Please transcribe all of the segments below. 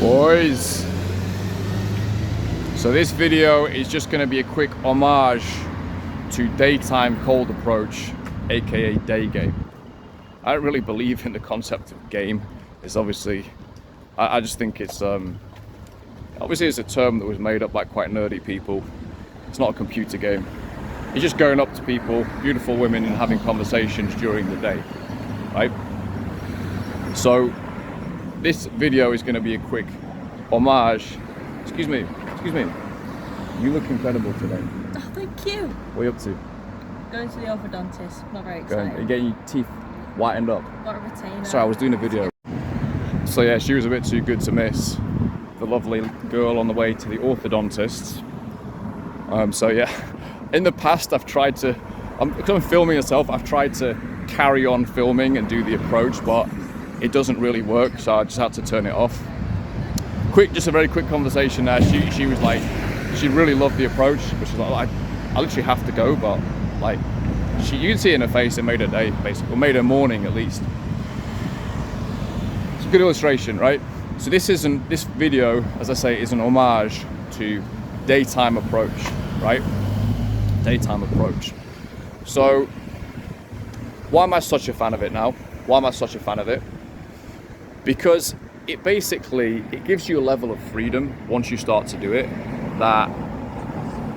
Boys, so this video is just going to be a quick homage to daytime cold approach, aka day game. I don't really believe in the concept of game. It's obviously, I just think it's obviously it's a term that was made up by quite nerdy people. It's not a computer game. It's just going up to people, beautiful women, and having conversations during the day, right? So this video is going to be a quick homage. Excuse me. You look incredible today. Oh, thank you. What are you up to? Going to the orthodontist. Not very excited. You're getting your teeth whitened up. Got a retainer. Sorry, I was doing a video. So yeah, she was a bit too good to miss. The lovely girl on the way to the orthodontist. So yeah, in the past I've tried to, because I'm filming myself, I've tried to carry on filming and do the approach, but it doesn't really work, so I just had to turn it off. Just a very quick conversation there. She was like, she really loved the approach, which is like, I literally have to go, but like, you can see in her face, it made her day, basically, or made her morning at least. It's a good illustration, right? So this video, as I say, is an homage to daytime approach, right? Daytime approach. So why am I such a fan of it now? Why am I such a fan of it? Because it gives you a level of freedom once you start to do it that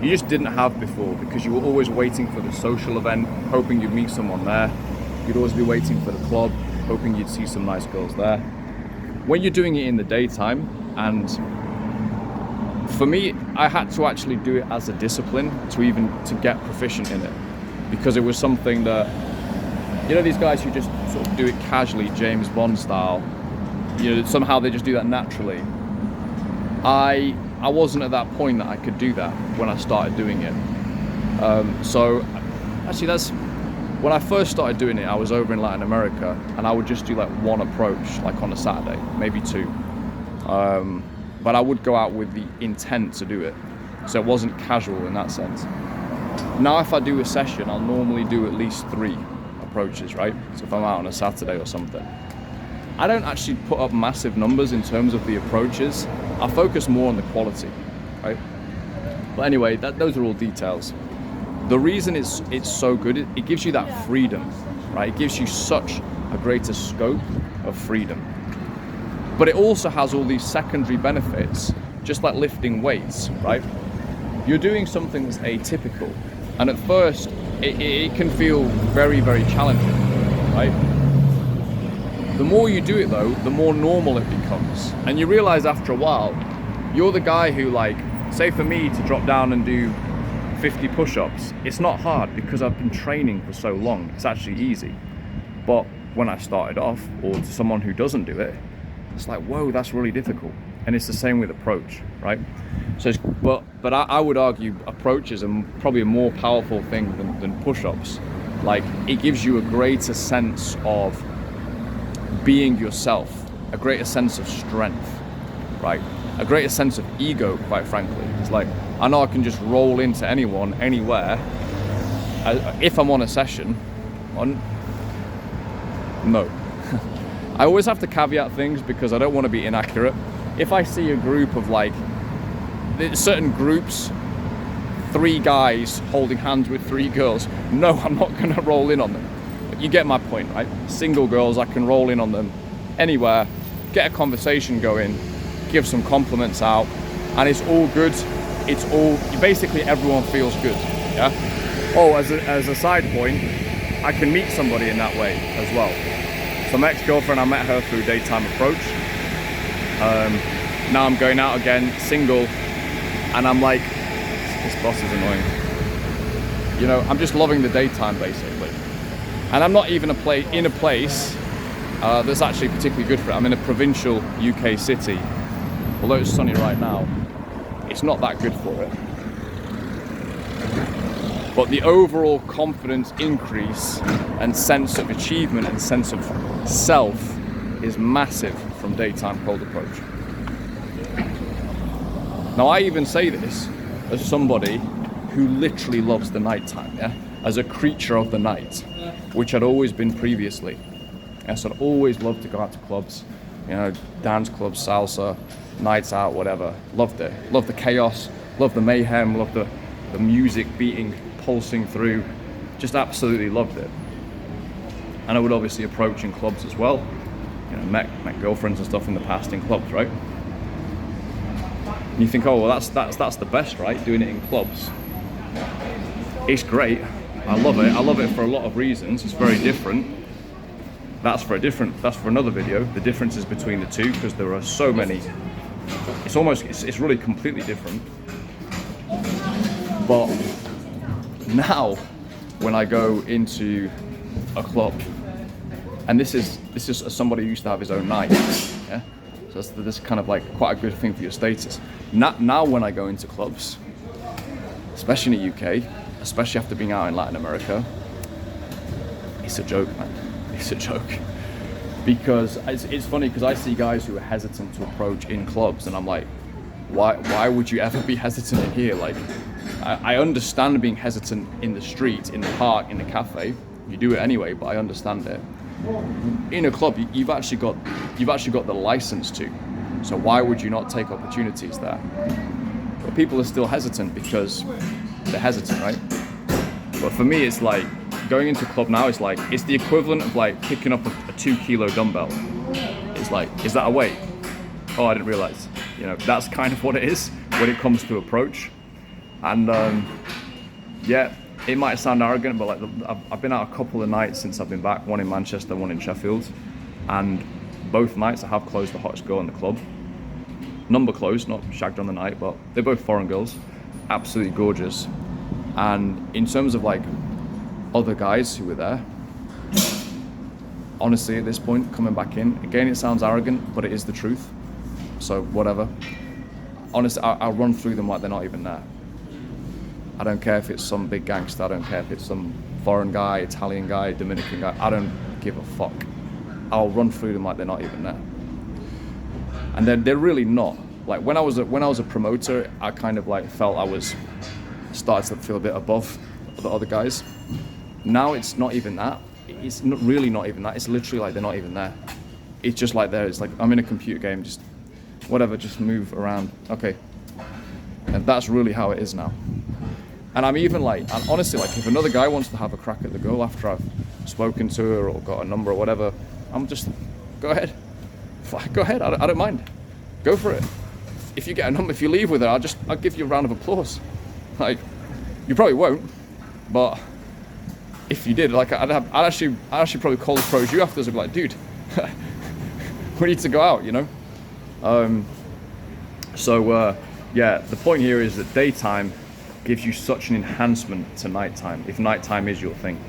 you just didn't have before, because you were always waiting for the social event, hoping you'd meet someone there. You'd always be waiting for the club, hoping you'd see some nice girls there. When you're doing it in the daytime, and for me, I had to actually do it as a discipline to get proficient in it, because it was something that, you know, these guys who just sort of do it casually, James Bond style, you know, somehow they just do that naturally. I wasn't at that point that I could do that when I started doing it. So actually, that's when I first started doing it. I was over in Latin America, and I would just do like one approach, like on a Saturday, maybe two. But I would go out with the intent to do it, so it wasn't casual in that sense. Now, if I do a session, I'll normally do at least 3 approaches, right? So if I'm out on a Saturday or something, I don't actually put up massive numbers in terms of the approaches. I focus more on the quality, right? But anyway, those are all details. The reason it's so good, it gives you that freedom, right? It gives you such a greater scope of freedom. But it also has all these secondary benefits, just like lifting weights, right? You're doing something that's atypical, and at first it can feel very, very challenging, right? The more you do it though, the more normal it becomes. And you realize after a while, you're the guy who, like, say for me to drop down and do 50 push-ups, it's not hard because I've been training for so long. It's actually easy. But when I started off, or to someone who doesn't do it, it's like, whoa, that's really difficult. And it's the same with approach, right? So, but I would argue approach is probably a more powerful thing than push-ups. Like, it gives you a greater sense of being yourself, a greater sense of strength, right? A greater sense of ego, quite frankly. It's like, I know I can just roll into anyone, anywhere, if I'm on a session. No. I always have to caveat things because I don't want to be inaccurate. If I see a group of, like, certain groups, 3 guys holding hands with 3 girls, no, I'm not going to roll in on them. You get my point, right? Single girls, I can roll in on them anywhere, get a conversation going, give some compliments out, and it's all good. It's all, basically everyone feels good, yeah? Oh, as a side point, I can meet somebody in that way as well. So my ex-girlfriend, I met her through daytime approach. Now I'm going out again, single, and I'm like, this boss is annoying. You know, I'm just loving the daytime, basically. And I'm not even in a place that's actually particularly good for it. I'm in a provincial UK city. Although it's sunny right now, it's not that good for it. But the overall confidence increase and sense of achievement and sense of self is massive from daytime cold approach. Now, I even say this as somebody who literally loves the nighttime, yeah? As a creature of the night, which I'd always been previously. Yes, I'd always loved to go out to clubs, you know, dance clubs, salsa, nights out, whatever. Loved it. Loved the chaos, loved the mayhem, loved the music beating, pulsing through. Just absolutely loved it. And I would obviously approach in clubs as well. You know, met girlfriends and stuff in the past in clubs, right? And you think, oh well, that's the best, right? Doing it in clubs. It's great. I love it. I love it for a lot of reasons. It's very different. That's for another video. The differences between the two, because there are so many. It's really completely different. But now, when I go into a club, and this is somebody who used to have his own night, yeah. So this is kind of like quite a good thing for your status. Now when I go into clubs, especially in the UK, especially after being out in Latin America, it's a joke, man. It's a joke. Because it's funny, because I see guys who are hesitant to approach in clubs, and I'm like, why would you ever be hesitant in here? Like, I understand being hesitant in the street, in the park, in the cafe. You do it anyway, but I understand it. In a club, you've actually got the license to. So why would you not take opportunities there? But people are still hesitant because they're hesitant, right? But for me, it's like going into a club now. It's the equivalent of like picking up a 2-kilo dumbbell. It's like, is that a weight? Oh, I didn't realize. You know, that's kind of what it is when it comes to approach. And yeah, it might sound arrogant, but like I've been out a couple of nights since I've been back. One in Manchester, one in Sheffield, and both nights I have closed the hottest girl in the club. Number closed, not shagged on the night, but they're both foreign girls, absolutely gorgeous. And in terms of like other guys who were there, honestly, at this point, coming back in, again, it sounds arrogant, but it is the truth. So whatever. Honestly, I'll run through them like they're not even there. I don't care if it's some big gangster, I don't care if it's some foreign guy, Italian guy, Dominican guy, I don't give a fuck. I'll run through them like they're not even there. And they're really not. Like when I was a promoter, I kind of like felt I was started to feel a bit above the other guys. Now it's not even that. It's really not even that. It's literally like they're not even there. It's just like there. It's like I'm in a computer game, just whatever, just move around. Okay. And that's really how it is now. And I'm even like, and honestly, like if another guy wants to have a crack at the girl after I've spoken to her or got a number or whatever, I'm just, go ahead. Go ahead, I don't mind. Go for it. If you get a number, if you leave with her, I'll give you a round of applause. Like, you probably won't, but if you did, like I'd actually probably call the pros you afterwards and be like, dude, we need to go out, you know? Yeah, the point here is that daytime gives you such an enhancement to nighttime, if nighttime is your thing.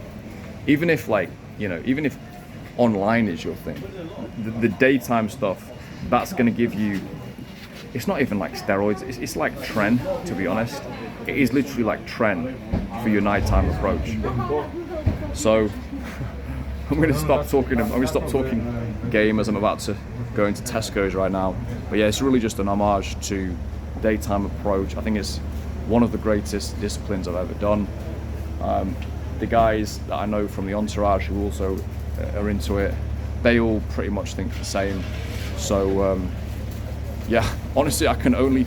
Even if even if online is your thing, the daytime stuff, that's gonna give you, it's not even like steroids, it's like tren, to be honest. It is literally like tren for your nighttime approach. So I'm gonna stop talking game as I'm about to go into Tesco's right now. But yeah, it's really just an homage to daytime approach. I think it's one of the greatest disciplines I've ever done. The guys that I know from the entourage who also are into it, they all pretty much think the same. So yeah, honestly, I can only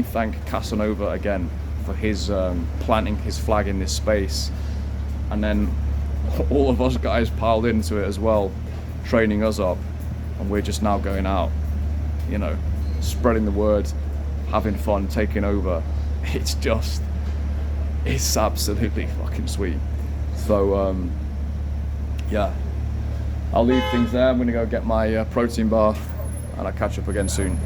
thank Casanova again for his planting his flag in this space, and then all of us guys piled into it as well, training us up, and we're just now going out, you know, spreading the word, having fun, taking over. It's absolutely fucking sweet. So yeah, I'll leave things there. I'm gonna go get my protein bar, and I'll catch up again soon.